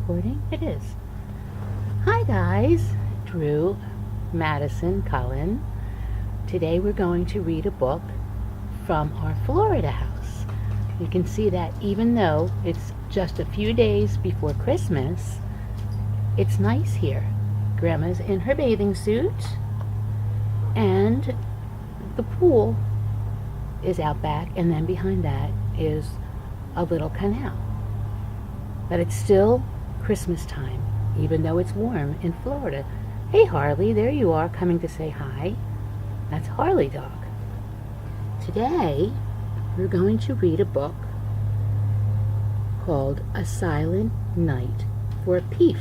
recording? It is. Hi guys, Drew, Madison, Colin. Today we're going to read a book from our Florida house. You can see that even though it's just a few days before Christmas, it's nice here. Grandma's in her bathing suit and the pool is out back, and then behind that is a little canal. But it's still Christmas time, even though it's warm in Florida. Hey Harley, there you are, coming to say hi. That's Harley Dog. Today, we're going to read a book called A Silent Night for Peef.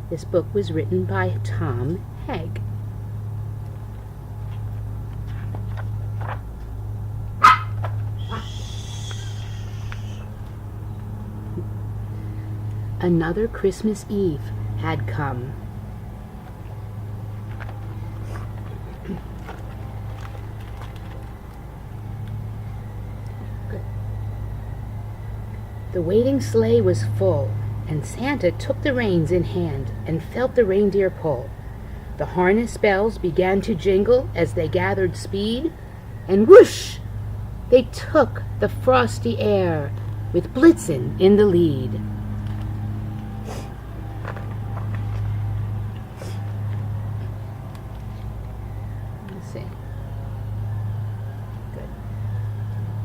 This book was written by Tom Haig. Another Christmas Eve had come. The waiting sleigh was full, and Santa took the reins in hand and felt the reindeer pull. The harness bells began to jingle as they gathered speed, and whoosh! They took the frosty air with Blitzen in the lead.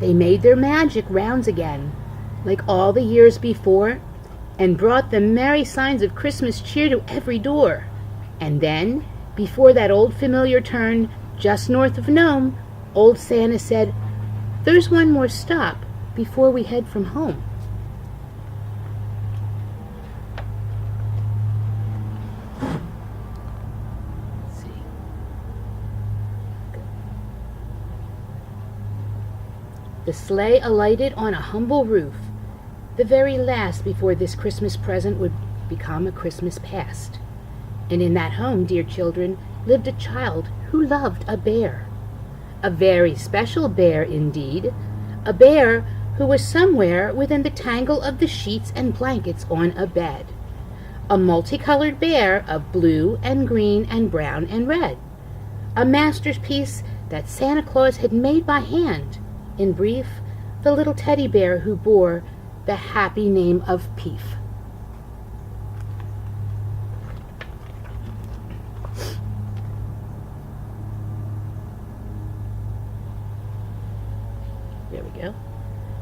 They made their magic rounds again, like all the years before, and brought the merry signs of Christmas cheer to every door. And then, before that old familiar turn, just north of Nome, old Santa said, "There's one more stop before we head from home." The sleigh alighted on a humble roof, the very last before this Christmas present would become a Christmas past. And in that home, dear children, lived a child who loved a bear. A very special bear indeed, a bear who was somewhere within the tangle of the sheets and blankets on a bed. A multicolored bear of blue and green and brown and red. A masterpiece that Santa Claus had made by hand. In brief, the little teddy bear who bore the happy name of Peef. There we go.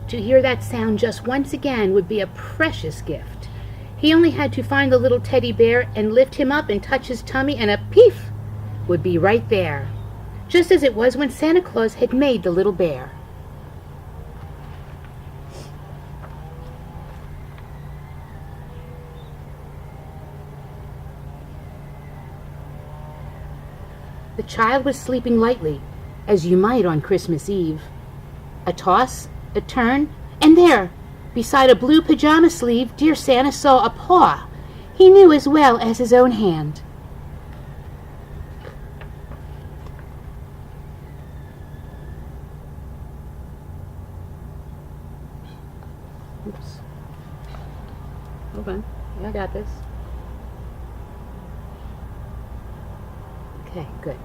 To hear that sound just once again would be a precious gift. He only had to find the little teddy bear and lift him up and touch his tummy, and a Peef would be right there, just as it was when Santa Claus had made the little bear. The child was sleeping lightly, as you might on Christmas Eve. A toss, a turn, and there, beside a blue pajama sleeve, dear Santa saw a paw he knew as well as his own hand. Oops. Hold on. Yeah, I got this. Okay, good.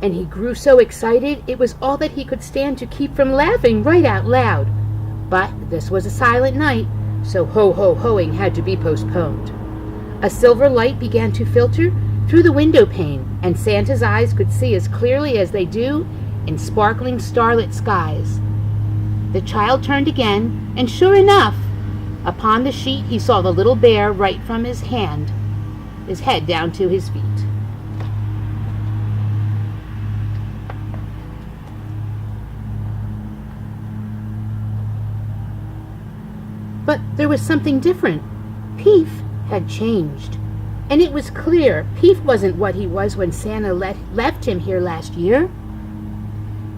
And he grew so excited, it was all that he could stand to keep from laughing right out loud. But this was a silent night, so ho-ho-hoing had to be postponed. A silver light began to filter through the window pane, and Santa's eyes could see as clearly as they do in sparkling starlit skies. The child turned again, and sure enough, upon the sheet he saw the little bear right from his hand, his head down to his feet. But there was something different. Peef had changed. And it was clear Peef wasn't what he was when Santa left him here last year.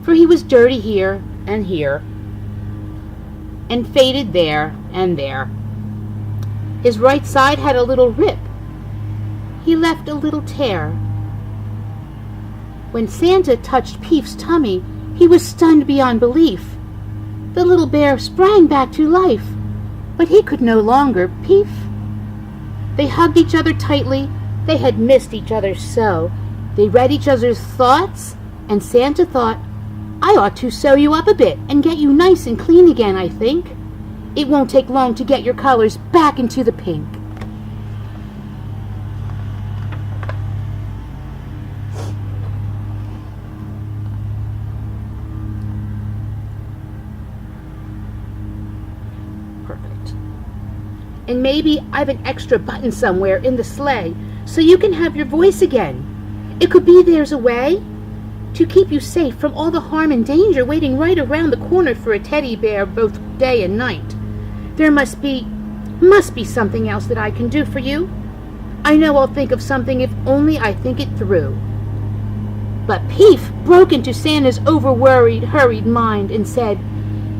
For he was dirty here, and faded there and there. His right side had a little rip. He left a little tear. When Santa touched Peef's tummy, he was stunned beyond belief. The little bear sprang back to life. But he could no longer. Peef They hugged each other tightly. They had missed each other so. They read each other's thoughts, and Santa thought, I ought to sew you up a bit and get you nice and clean again, I think. It won't take long to get your colors back into the pink. Perfect. And maybe I've an extra button somewhere in the sleigh so you can have your voice again. It could be there's a way to keep you safe from all the harm and danger waiting right around the corner for a teddy bear both day and night. There must be something else that I can do for you. I know I'll think of something if only I think it through. But Peef broke into Santa's over-worried, hurried mind and said,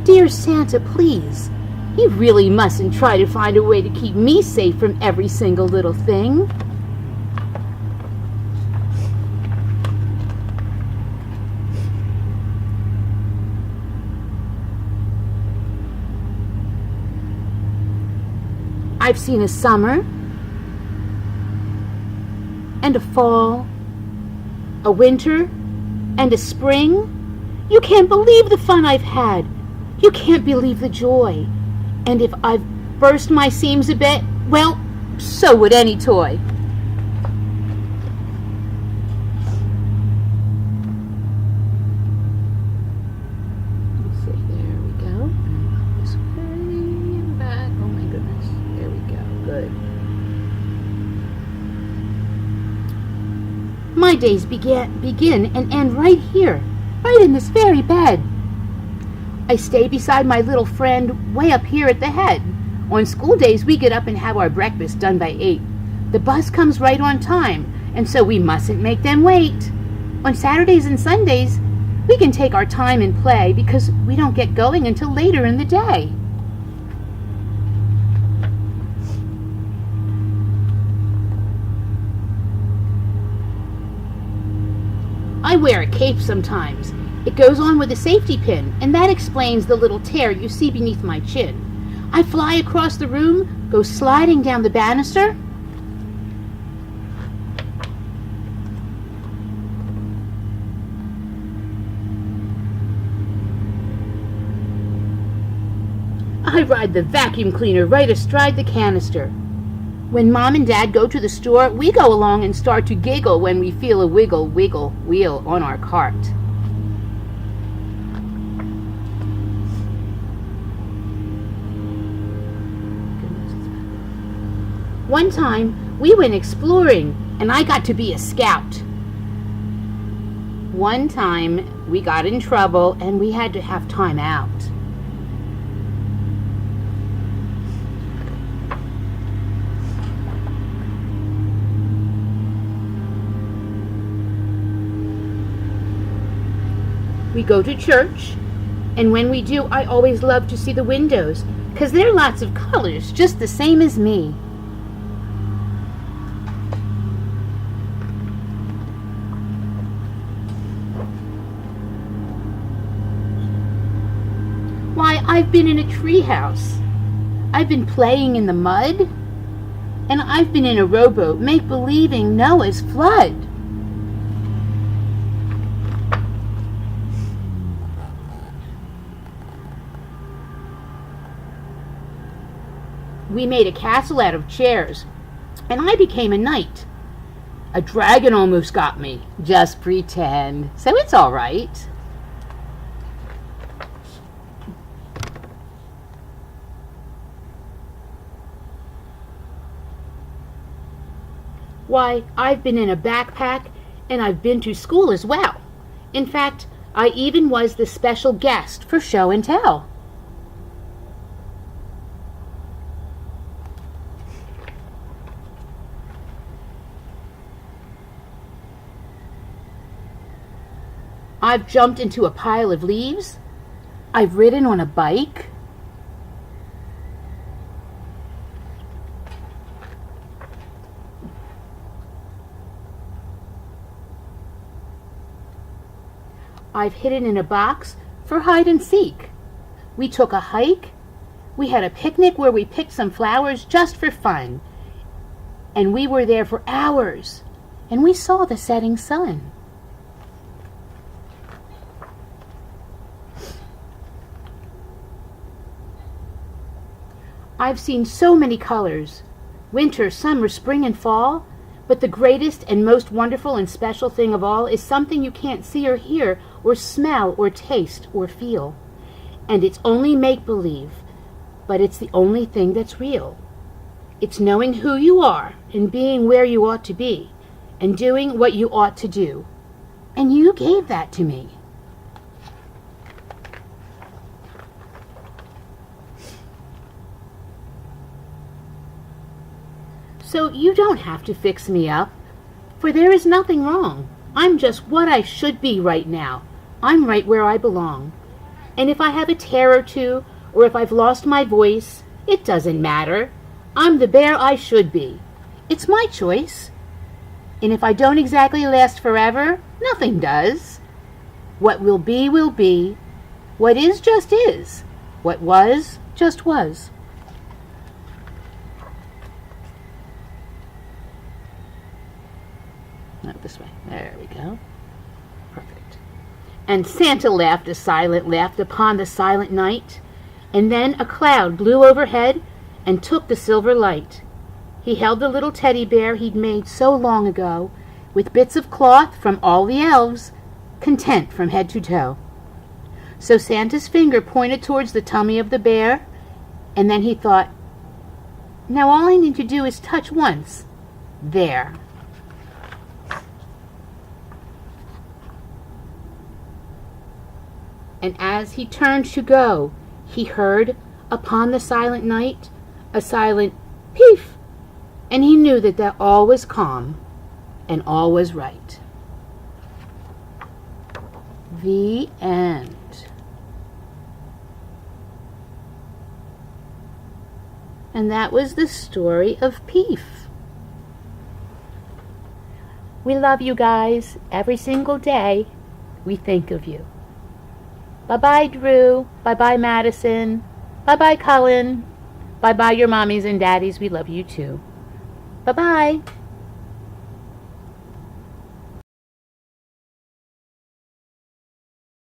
Dear Santa, please, you really mustn't try to find a way to keep me safe from every single little thing. I've seen a summer and a fall, a winter and a spring. You can't believe the fun I've had. You can't believe the joy. And if I've burst my seams a bit, well, so would any toy. Let's see, there we go. And this way and back. Oh my goodness. There we go. Good. My days begin and end right here, right in this very bed. I stay beside my little friend way up here at the head. On school days, we get up and have our breakfast done by 8. The bus comes right on time, and so we mustn't make them wait. On Saturdays and Sundays, we can take our time and play because we don't get going until later in the day. I wear a cape sometimes. It goes on with a safety pin, and that explains the little tear you see beneath my chin. I fly across the room, go sliding down the banister. I ride the vacuum cleaner right astride the canister. When Mom and Dad go to the store, we go along and start to giggle when we feel a wiggle wheel on our cart. One time, we went exploring, and I got to be a scout. One time, we got in trouble, and we had to have time out. We go to church, and when we do, I always love to see the windows, 'cause they're lots of colors, just the same as me. Why, I've been in a treehouse. I've been playing in the mud, and I've been in a rowboat make-believing Noah's flood. We made a castle out of chairs, and I became a knight. A dragon almost got me. Just pretend. So it's all right. Why, I've been in a backpack, and I've been to school as well. In fact, I even was the special guest for show and tell. I've jumped into a pile of leaves. I've ridden on a bike. I've hidden in a box for hide and seek. We took a hike. We had a picnic where we picked some flowers just for fun. and we were there for hours, and we saw the setting sun. I've seen so many colors, winter, summer, spring, and fall, but the greatest and most wonderful and special thing of all is something you can't see or hear or smell or taste or feel. And it's only make-believe, but it's the only thing that's real. It's knowing who you are and being where you ought to be and doing what you ought to do. And you gave that to me. So you don't have to fix me up, for there is nothing wrong. I'm just what I should be right now. I'm right where I belong. And if I have a tear or two, or if I've lost my voice, it doesn't matter. I'm the bear I should be. It's my choice. And if I don't exactly last forever, nothing does. What will be will be. What is just is. What was just was. Not this way. There we go. Perfect. And Santa laughed a silent laugh upon the silent night, and then a cloud blew overhead and took the silver light. He held the little teddy bear he'd made so long ago, with bits of cloth from all the elves, content from head to toe. So Santa's finger pointed towards the tummy of the bear, and then he thought, now all I need to do is touch once. There. And as he turned to go, he heard, upon the silent night, a silent Peef, and he knew that all was calm and all was right. The end. And that was the story of Peef. We love you guys. Every single day we think of you. Bye-bye, Drew. Bye-bye, Madison. Bye-bye, Cullen. Bye-bye, your mommies and daddies. We love you too. Bye-bye.